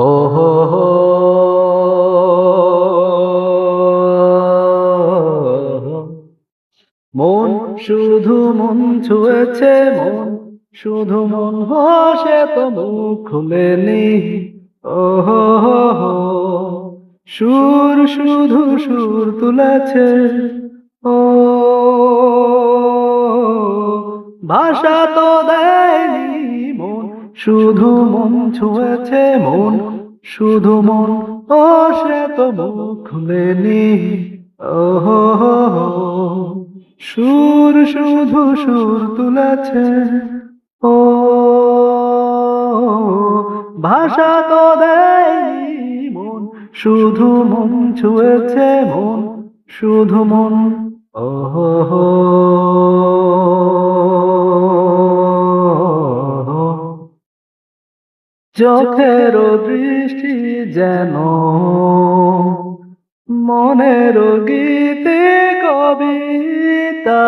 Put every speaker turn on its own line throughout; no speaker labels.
ও হো হো, মন শুধু মন ছুঁয়েছে, মন শুধু মন সে তো মুখ খুলেনি। ও হো হো হো, সুর শুধু সুর তুলেছে। ও ভাষা তো দেয়নি মন, শুধু মন ছুঁয়েছে মন, শুধু মন সে তো মুখ খুলেনি। ও হো হো হো, সুর শুধু সুর তুলেছে। ও ভাষা তো দেয়নি মন, শুধু মন ছুঁয়েছে মন, শুধু মন। ও হো হো, চোখের দৃষ্টি যেন মনের গীতে কবিতা,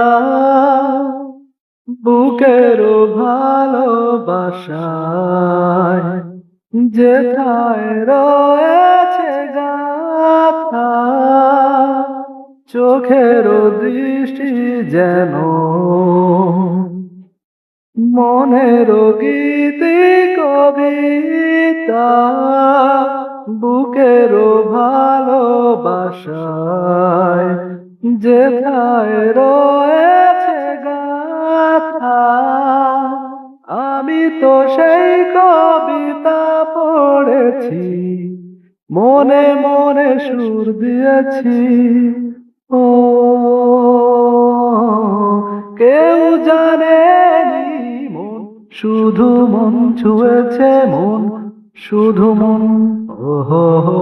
বুকের ভালোবাসায় যেথায় রয়েছে গাথা। চোখের দৃষ্টি যেন মনের গীতি কবিতা, বুকের ভালোবাসায় যেথায় রয়েছে গাথা। আমি তো সেই কবিতা পড়েছি, মনে মনে সুর দিয়েছি। ও কেউ জানেনি মন, শুধু মন ছুঁয়েছে মন, শুধু মন। ও হো হো।